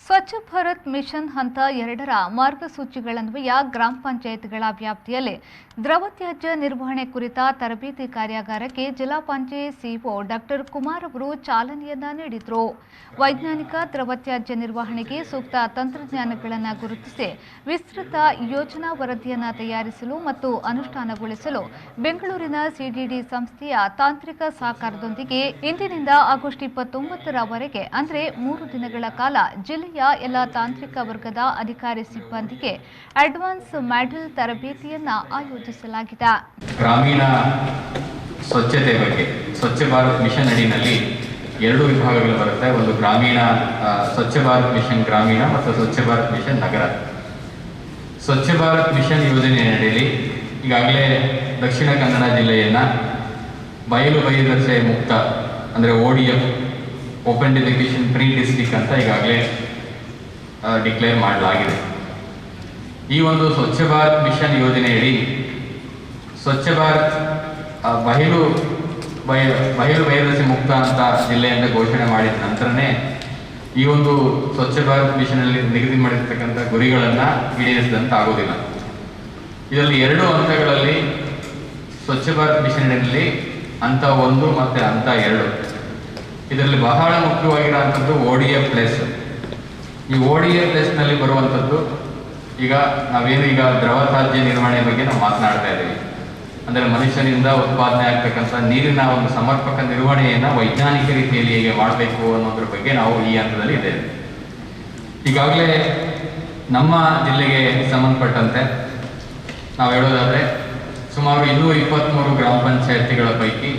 Swachh Bharat mission ಹಂತ 2ರ ಮಾರ್ಗಸೂಚಿಗಳನ್ವಯ ಗ್ರಾಮ ಪಂಚಾಯತ್ಗಳ ವ್ಯಾಪ್ತಿಯಲ್ಲಿ ದ್ರವ ತ್ಯಾಜ್ಯ ನಿರ್ವಹಣೆ ಕುರಿತ ತರಬೇತಿ ಕಾರ್ಯಾಗಾರಕ್ಕೆ ಜಿಲ್ಲಾ ಪಂಚಾಯತ್ ಸಿಇಒ ಡಾಕ್ಟರ್ ಕುಮಾರ್ ಅವರು ಚಾಲನೆಯನ್ನ ನೀಡಿದರು. ವೈಜ್ಞಾನಿಕ ದ್ರವ ತ್ಯಾಜ್ಯ ನಿರ್ವಹಣೆಗೆ ಸೂಕ್ತ ತಂತ್ರಜ್ಞಾನಗಳನ್ನು ಗುರುತಿಸಿ ವಿಸ್ತೃತ ಯೋಜನಾ ವರದಿಯನ್ನು ತಯಾರಿಸಲು ಮತ್ತು ಅನುಷ್ಠಾನಗೊಳಿಸಲು ಬೆಂಗಳೂರಿನ ಸಿಡಿಡಿ ಸಂಸ್ಥೆಯ ತಾಂತ್ರಿಕ ಸಹಕಾರದೊಂದಿಗೆ ಇಂದಿನಿಂದ ಆಗಸ್ಟ್ 29ರವರೆಗೆ ಅಂದರೆ 3 ದಿನಗಳ ಕಾಲ ಜಿಲ್ಲೆಯ ಎಲ್ಲ ತಾಂತ್ರಿಕ ವರ್ಗದ ಅಧಿಕಾರಿ ಸಿಬ್ಬಂದಿಗೆ ಅಡ್ವಾನ್ಸ್ ಮಾಡೆಲ್ ತರಬೇತಿಯನ್ನು ಆಯೋಜಿಸಲಾಗಿದೆ. ಗ್ರಾಮೀಣ ಸ್ವಚ್ಛತೆ ಬಗ್ಗೆ ಸ್ವಚ್ಛ ಭಾರತ್ ಮಿಷನ್ ಅಡಿಯಲ್ಲಿ 2 ವಿಭಾಗಗಳು ಬರುತ್ತೆ. ಒಂದು ಗ್ರಾಮೀಣ ಸ್ವಚ್ಛ ಭಾರತ್ ಮಿಷನ್ ಗ್ರಾಮೀಣ ಮತ್ತು ಸ್ವಚ್ಛ ಭಾರತ್ ಮಿಷನ್ ನಗರ. ಸ್ವಚ್ಛ ಭಾರತ್ ಮಿಷನ್ ಯೋಜನೆ ಅಡಿಯಲ್ಲಿ ಈಗಾಗಲೇ ದಕ್ಷಿಣ ಕನ್ನಡ ಜಿಲ್ಲೆಯನ್ನ ಬಯಲು ಬಹಿರ್ದೆಸೆ ಮುಕ್ತ ಅಂದರೆ ODF open defecation free district ಅಂತ ಈಗಾಗಲೇ ಡಿಕ್ಲೇರ್ ಮಾಡಲಾಗಿದೆ. ಈ ಒಂದು ಸ್ವಚ್ಛ ಭಾರತ್ ಮಿಷನ್ ಯೋಜನೆಯಡಿ ಸ್ವಚ್ಛ ಭಾರತ್ ಬಯಲು ಬಹಿರ್ದೆಸೆ ಮುಕ್ತ ಅಂತ ಜಿಲ್ಲೆಯಿಂದ ಘೋಷಣೆ ಮಾಡಿದ ನಂತರನೇ ಈ ಒಂದು ಸ್ವಚ್ಛ ಭಾರತ್ ಮಿಷನಲ್ಲಿ ನಿಗದಿ ಮಾಡಿರ್ತಕ್ಕಂಥ ಗುರಿಗಳನ್ನು ಈಡೇರಿಸಿದಂತ ಆಗೋದಿಲ್ಲ. ಇದರಲ್ಲಿ 2 ಹಂತಗಳಲ್ಲಿ ಸ್ವಚ್ಛ ಭಾರತ್ ಮಿಷನ್ನಲ್ಲಿ ಹಂತ 1 ಮತ್ತು ಹಂತ 2. ಇದರಲ್ಲಿ ಬಹಳ ಮುಖ್ಯವಾಗಿರುವಂಥದ್ದು ODF ಪ್ಲಸ್. ಈ ODF ಪ್ಲಸ್ನಲ್ಲಿ ಬರುವಂಥದ್ದು ಈಗ ನಾವೇನು ದ್ರವ ತ್ಯಾಜ್ಯ ನಿರ್ವಹಣೆ ಬಗ್ಗೆ ನಾವು ಮಾತನಾಡ್ತಾ ಇದ್ದೀವಿ. ಅಂದರೆ ಮನುಷ್ಯನಿಂದ ಉತ್ಪಾದನೆ ಆಗ್ತಕ್ಕಂಥ ನೀರಿನ ಒಂದು ಸಮರ್ಪಕ ನಿರ್ವಹಣೆಯನ್ನು ವೈಜ್ಞಾನಿಕ ರೀತಿಯಲ್ಲಿ ಹೇಗೆ ಮಾಡಬೇಕು ಅನ್ನೋದ್ರ ಬಗ್ಗೆ ನಾವು ಈ ಹಂತದಲ್ಲಿ ಇದ್ದೇವೆ. ಈಗಾಗಲೇ ನಮ್ಮ ಜಿಲ್ಲೆಗೆ ಸಂಬಂಧಪಟ್ಟಂತೆ ನಾವು ಹೇಳೋದಾದರೆ ಸುಮಾರು 223 ಗ್ರಾಮ ಪಂಚಾಯತಿಗಳ ಪೈಕಿ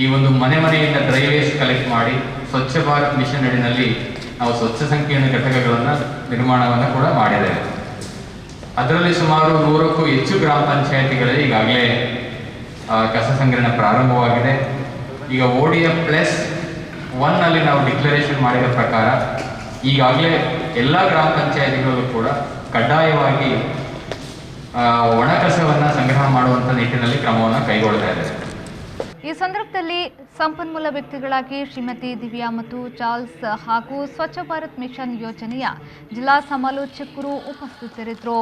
ಈ ಒಂದು ಮನೆಯಿಂದ ಡ್ರೈ ವೇಸ್ಟ್ ಕಲೆಕ್ಟ್ ಮಾಡಿ ಸ್ವಚ್ಛ ಭಾರತ್ ಮಿಷನ್ ಅಡಿನಲ್ಲಿ ನಾವು ಸ್ವಚ್ಛ ಸಂಕೀರ್ಣ ಘಟಕಗಳನ್ನು ನಿರ್ಮಾಣವನ್ನು ಕೂಡ ಮಾಡಿದ್ದೇವೆ. ಅದರಲ್ಲಿ ಸುಮಾರು 100ಕ್ಕೂ ಹೆಚ್ಚು ಗ್ರಾಮ ಪಂಚಾಯತಿಗಳಲ್ಲಿ ಈಗಾಗಲೇ ಕಸ ಸಂಗ್ರಹಣೆ ಪ್ರಾರಂಭವಾಗಿದೆ. ಈಗ ODF ಪ್ಲಸ್ 1ನಲ್ಲಿ ನಾವು ಡಿಕ್ಲರೇಷನ್ ಮಾಡಿದ ಪ್ರಕಾರ ಈಗಾಗಲೇ ಎಲ್ಲ ಗ್ರಾಮ ಪಂಚಾಯತಿಗಳಲ್ಲೂ ಕೂಡ ಕಡ್ಡಾಯವಾಗಿ ಒಣ ಕಸವನ್ನು ಸಂಗ್ರಹ ಮಾಡುವಂಥ ನಿಟ್ಟಿನಲ್ಲಿ ಕ್ರಮವನ್ನು ಕೈಗೊಳ್ತಾ ಇದೆ. ಈ ಸಂದರ್ಭದಲ್ಲಿ ಸಂಪನ್ಮೂಲ ವ್ಯಕ್ತಿಗಳಾಗಿ ಶ್ರೀಮತಿ ದಿವ್ಯಾ ಮತ್ತು ಚಾರ್ಲ್ಸ್ ಹಾಗೂ ಸ್ವಚ್ಛ ಭಾರತ್ ಮಿಷನ್ ಯೋಜನೆಯ ಜಿಲ್ಲಾ ಸಮಾಲೋಚಕರು ಉಪಸ್ಥಿತರಿದ್ದರು.